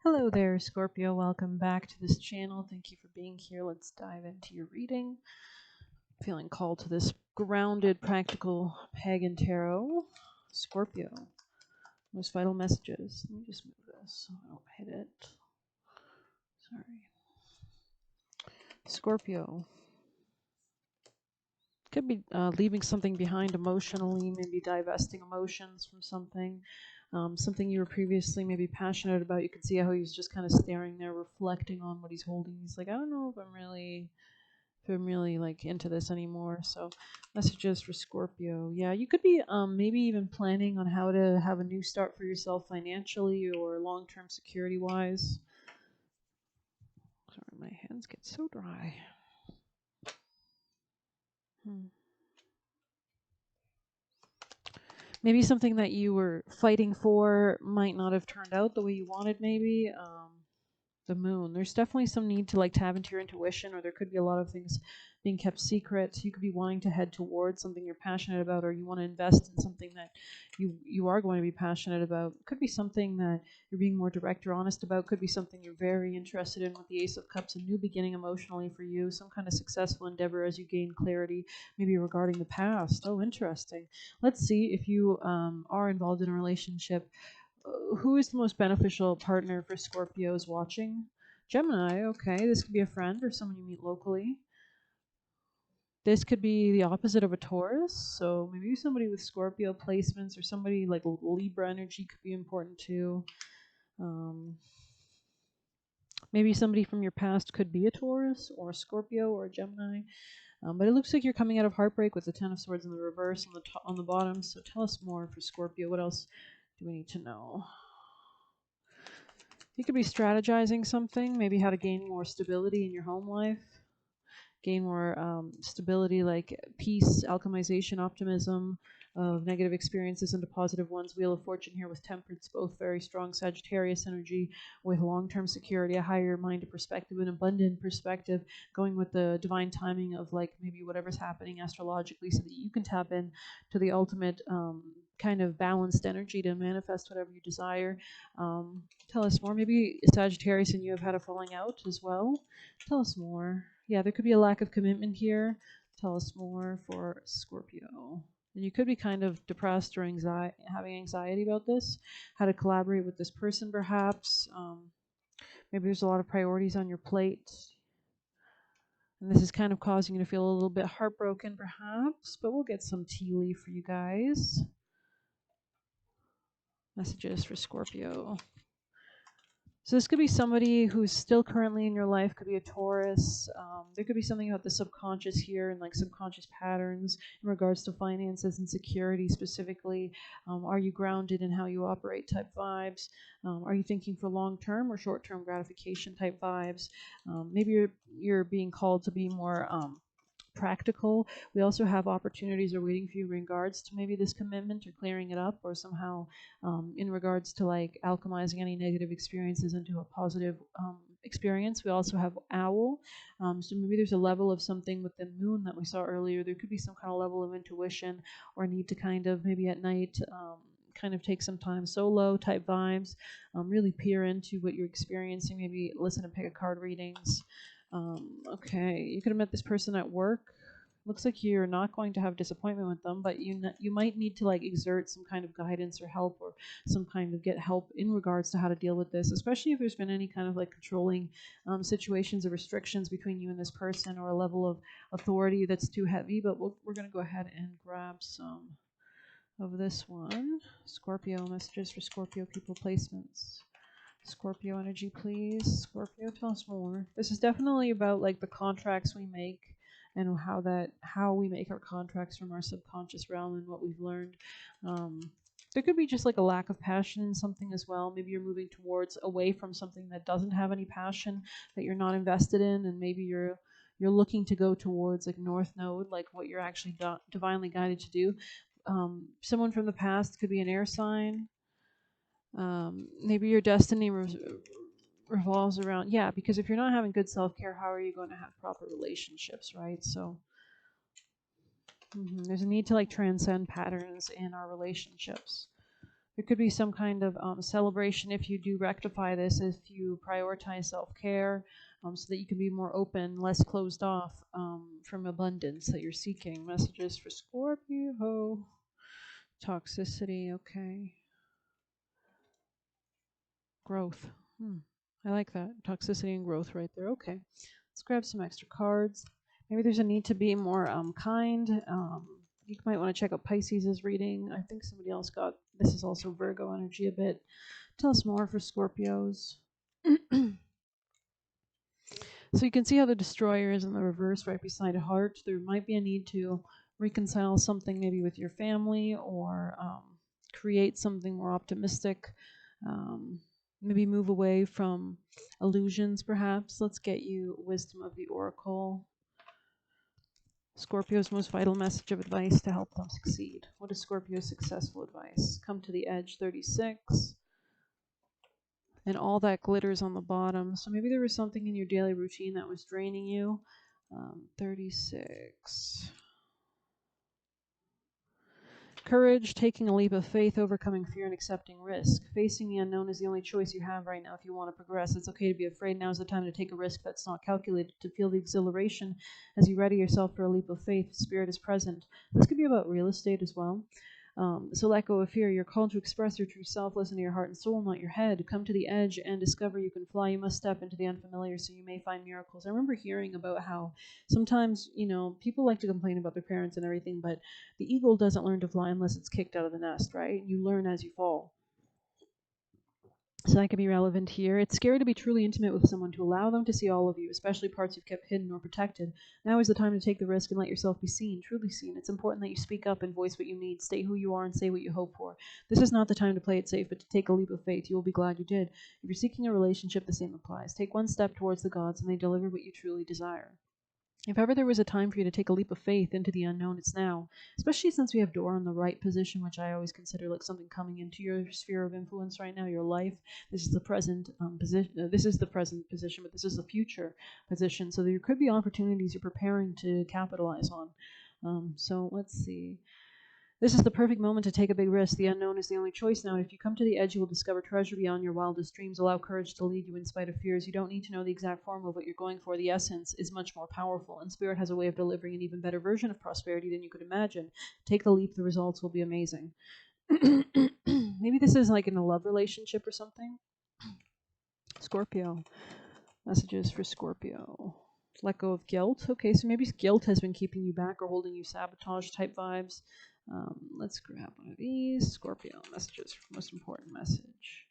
Hello there, Scorpio. Welcome back to this channel. Thank you for being here. Let's dive into your reading. Feeling called to this grounded, practical pagan tarot. Scorpio. Most vital messages. Let me just move this so I don't hit it. Sorry. Scorpio. Could be leaving something behind emotionally, maybe divesting emotions from something. Something you were previously maybe passionate about. You can see how he's just kind of staring there, reflecting on what he's holding. He's like, I don't know if I'm really like into this anymore. So messages for Scorpio. Yeah, you could be maybe even planning on how to have a new start for yourself financially or long-term security wise. Sorry, my hands get so dry. Maybe something that you were fighting for might not have turned out the way you wanted, maybe. The moon. There's definitely some need to like tap into your intuition, or there could be a lot of things being kept secret. You could be wanting to head towards something you're passionate about, or you want to invest in something that you are going to be passionate about. Could be something that you're being more direct or honest about. Could be something you're very interested in with the Ace of Cups, a new beginning emotionally for you, some kind of successful endeavor as you gain clarity, maybe regarding the past. Oh, interesting. Let's see if you are involved in a relationship. Who is the most beneficial partner for Scorpios watching? Gemini, okay. This could be a friend or someone you meet locally. This could be the opposite of a Taurus. So maybe somebody with Scorpio placements or somebody like Libra energy could be important too. Maybe somebody from your past could be a Taurus or a Scorpio or a Gemini. But it looks like you're coming out of heartbreak with the Ten of Swords in the reverse on the bottom. So tell us more for Scorpio. What else do we need to know? You could be strategizing something, maybe how to gain more stability in your home life, gain more stability like peace, alchemization, optimism of negative experiences into positive ones. Wheel of Fortune here with Temperance, both very strong Sagittarius energy with long-term security, a higher minded perspective, an abundant perspective, going with the divine timing of like maybe whatever's happening astrologically so that you can tap in to the ultimate kind of balanced energy to manifest whatever you desire. Tell us more. Maybe Sagittarius and you have had a falling out as well. Tell us more. Yeah, there could be a lack of commitment here. Tell us more for Scorpio. And you could be kind of depressed or having anxiety about this, how to collaborate with this person perhaps. Maybe there's a lot of priorities on your plate. And this is kind of causing you to feel a little bit heartbroken perhaps, but we'll get some tea leaf for you guys. Messages for Scorpio. So this could be somebody who's still currently in your life, could be a Taurus. There could be something about the subconscious here and like subconscious patterns in regards to finances and security specifically. Are you grounded in how you operate type vibes? Are you thinking for long-term or short-term gratification type vibes? Maybe you're being called to be more practical. We also have opportunities are waiting for you in regards to maybe this commitment or clearing it up or somehow in regards to like alchemizing any negative experiences into a positive experience. We also have Owl. So maybe there's a level of something with the moon that we saw earlier. There could be some kind of level of intuition or need to kind of maybe at night kind of take some time solo type vibes, really peer into what you're experiencing, maybe listen to pick a card readings. Okay, you could have met this person at work. Looks like you're not going to have disappointment with them, but you might need to like exert some kind of guidance or help or some kind of get help in regards to how to deal with this, especially if there's been any kind of like controlling situations or restrictions between you and this person or a level of authority that's too heavy. But we're going to go ahead and grab some of this one. Scorpio messages for Scorpio people placements. Scorpio energy, please. Scorpio, tell us more. This is definitely about like the contracts we make and how we make our contracts from our subconscious realm and what we've learned. There could be just like a lack of passion in something as well. Maybe you're moving towards away from something that doesn't have any passion that you're not invested in, and maybe you're looking to go towards like North Node, like what you're actually divinely guided to do. Someone from the past could be an air sign. Maybe your destiny revolves around, yeah, because if you're not having good self-care, how are you going to have proper relationships, right? So there's a need to like transcend patterns in our relationships. There could be some kind of celebration if you do rectify this, if you prioritize self-care, so that you can be more open, less closed off from abundance that you're seeking. Messages for Scorpio. Toxicity, okay. Growth. I like that. Toxicity and growth right there. Okay. Let's grab some extra cards. Maybe there's a need to be more kind. You might want to check out Pisces' reading. I think somebody else got, this is also Virgo energy a bit. Tell us more for Scorpios. So you can see how the Destroyer is in the reverse right beside Heart. There might be a need to reconcile something maybe with your family, or create something more optimistic. Maybe move away from illusions, perhaps. Let's get you Wisdom of the Oracle. Scorpio's most vital message of advice to help them succeed. What is Scorpio's successful advice? Come to the edge, 36. And all that glitters on the bottom. So maybe there was something in your daily routine that was draining you. 36. Courage, taking a leap of faith, overcoming fear, and accepting risk. Facing the unknown is the only choice you have right now if you want to progress. It's okay to be afraid. Now is the time to take a risk that's not calculated, to feel the exhilaration as you ready yourself for a leap of faith. Spirit is present. This could be about real estate as well. So let go of fear. You're called to express your true self. Listen to your heart and soul, not your head. Come to the edge and discover you can fly. You must step into the unfamiliar so you may find miracles. I remember hearing about how sometimes, people like to complain about their parents and everything, but the eagle doesn't learn to fly unless it's kicked out of the nest, right? You learn as you fall. So that could be relevant here. It's scary to be truly intimate with someone, to allow them to see all of you, especially parts you've kept hidden or protected. Now is the time to take the risk and let yourself be seen, truly seen. It's important that you speak up and voice what you need. Stay who you are and say what you hope for. This is not the time to play it safe, but to take a leap of faith. You will be glad you did. If you're seeking a relationship, the same applies. Take one step towards the gods, and they deliver what you truly desire. If ever there was a time for you to take a leap of faith into the unknown, it's now. Especially since we have Door in the right position, which I always consider like something coming into your sphere of influence right now, your life. This is the present position. This is the present position, but this is the future position. So there could be opportunities you're preparing to capitalize on. So let's see. This is the perfect moment to take a big risk. The unknown is the only choice now. If you come to the edge, you will discover treasure beyond your wildest dreams. Allow courage to lead you in spite of fears. You don't need to know the exact form of what you're going for. The essence is much more powerful, and Spirit has a way of delivering an even better version of prosperity than you could imagine. Take the leap. The results will be amazing. Maybe this is like in a love relationship or something. Scorpio. Messages for Scorpio. Let go of guilt. Okay, so maybe guilt has been keeping you back or holding you sabotage type vibes. Let's grab one of these. Scorpio messages. Most important message.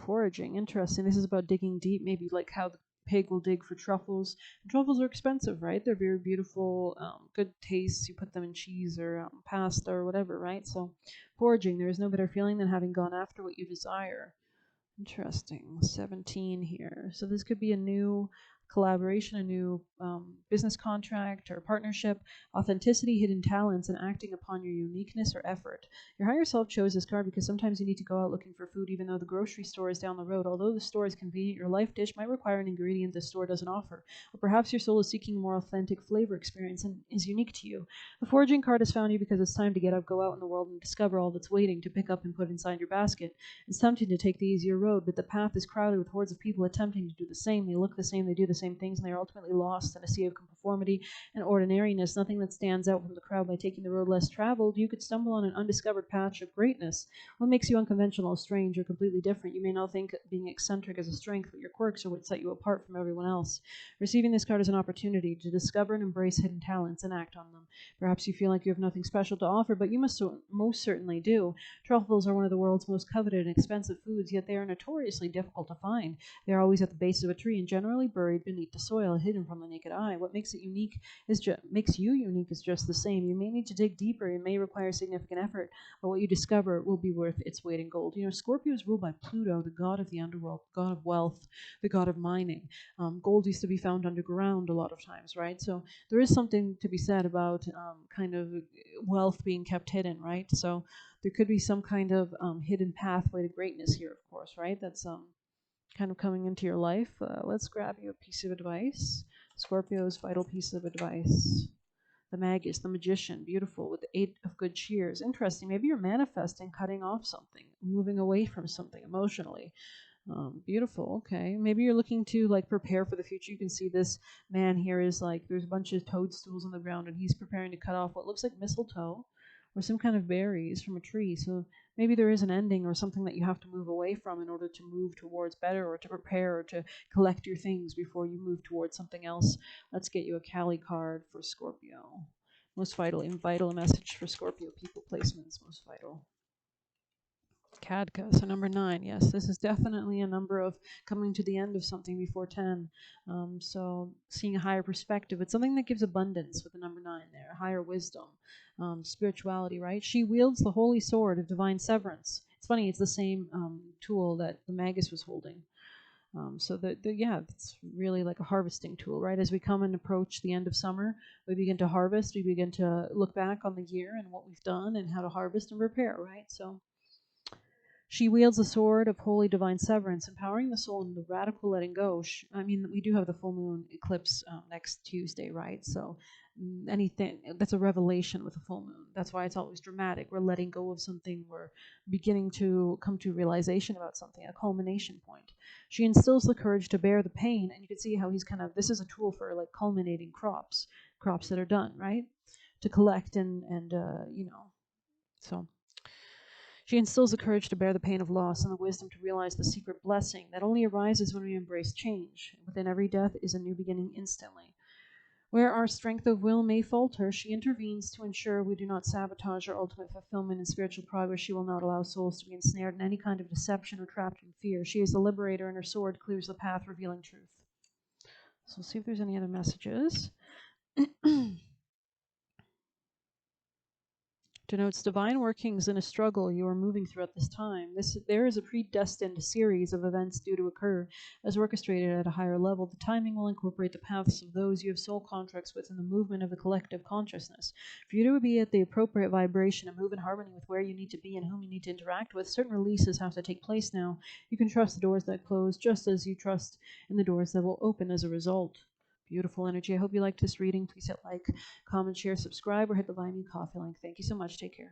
Foraging. Interesting. This is about digging deep. Maybe like how the pig will dig for truffles. And truffles are expensive, right? They're very beautiful, good taste. You put them in cheese or pasta or whatever, right? So foraging. There is no better feeling than having gone after what you desire. Interesting. 17 here. So this could be a new collaboration, a new business contract or partnership. Authenticity, hidden talents, and acting upon your uniqueness or effort. Your higher self chose this card because sometimes you need to go out looking for food even though the grocery store is down the road. Although the store is convenient, your life dish might require an ingredient the store doesn't offer. Or perhaps your soul is seeking a more authentic flavor experience and is unique to you. The foraging card has found you because it's time to get up, go out in the world, and discover all that's waiting to pick up and put inside your basket. It's tempting to take the easier road, but the path is crowded with hordes of people attempting to do the same. They look the same, they do the same things, and they are ultimately lost in a sea of conformity and ordinariness. Nothing that stands out from the crowd. By taking the road less traveled, you could stumble on an undiscovered patch of greatness. What makes you unconventional, strange, or completely different? You may not think being eccentric is a strength, but your quirks are what set you apart from everyone else. Receiving this card is an opportunity to discover and embrace hidden talents and act on them. Perhaps you feel like you have nothing special to offer, but you most certainly do. Truffles are one of the world's most coveted and expensive foods, yet they are notoriously difficult to find. They are always at the base of a tree and generally buried beneath the soil, hidden from the naked eye. What makes you unique is just the same. You may need to dig deeper. It may require significant effort, but what you discover will be worth its weight in gold. Scorpio is ruled by Pluto, the god of the underworld, god of wealth, the god of mining. Gold used to be found underground a lot of times, right? So there is something to be said about kind of wealth being kept hidden, right? So there could be some kind of hidden pathway to greatness here, of course, right? That's kind of coming into your life. Let's grab you a piece of advice. Scorpio's vital piece of advice. The Magus, the Magician, beautiful, with the 8 of good cheers. Interesting. Maybe you're manifesting cutting off something, moving away from something emotionally. Beautiful. Okay. Maybe you're looking to like prepare for the future. You can see this man here is like there's a bunch of toadstools on the ground, and he's preparing to cut off what looks like mistletoe or some kind of berries from a tree. So maybe there is an ending or something that you have to move away from in order to move towards better, or to prepare, or to collect your things before you move towards something else. Let's get you a Kali card for Scorpio. Most vital message for Scorpio people placements. Most vital. Kadka, so number 9. Yes, this is definitely a number of coming to the end of something before 10. So seeing a higher perspective. It's something that gives abundance with the number 9 there, higher wisdom, spirituality, right? She wields the holy sword of divine severance. It's funny, it's the same tool that the Magus was holding. So yeah, it's really like a harvesting tool, right? As we come and approach the end of summer, we begin to harvest. We begin to look back on the year and what we've done and how to harvest and repair, right? So she wields the sword of holy divine severance, empowering the soul in the radical letting go. We do have the full moon eclipse next Tuesday, right? So anything that's a revelation with a full moon. That's why it's always dramatic. We're letting go of something. We're beginning to come to realization about something, a culmination point. She instills the courage to bear the pain, and you can see how he's kind of, this is a tool for like culminating crops that are done, right? To collect and so. She instills the courage to bear the pain of loss and the wisdom to realize the secret blessing that only arises when we embrace change. Within every death is a new beginning instantly. Where our strength of will may falter, she intervenes to ensure we do not sabotage our ultimate fulfillment and spiritual progress. She will not allow souls to be ensnared in any kind of deception or trapped in fear. She is the liberator, and her sword clears the path, revealing truth. So we'll see if there's any other messages. Denotes divine workings in a struggle you are moving through at this time. There is a predestined series of events due to occur as orchestrated at a higher level. The timing will incorporate the paths of those you have soul contracts with in the movement of the collective consciousness. For you to be at the appropriate vibration and move in harmony with where you need to be and whom you need to interact with, certain releases have to take place now. You can trust the doors that close just as you trust in the doors that will open as a result. Beautiful energy. I hope you liked this reading. Please hit like, comment, share, subscribe, or hit the Buy Me Coffee link. Thank you so much. Take care.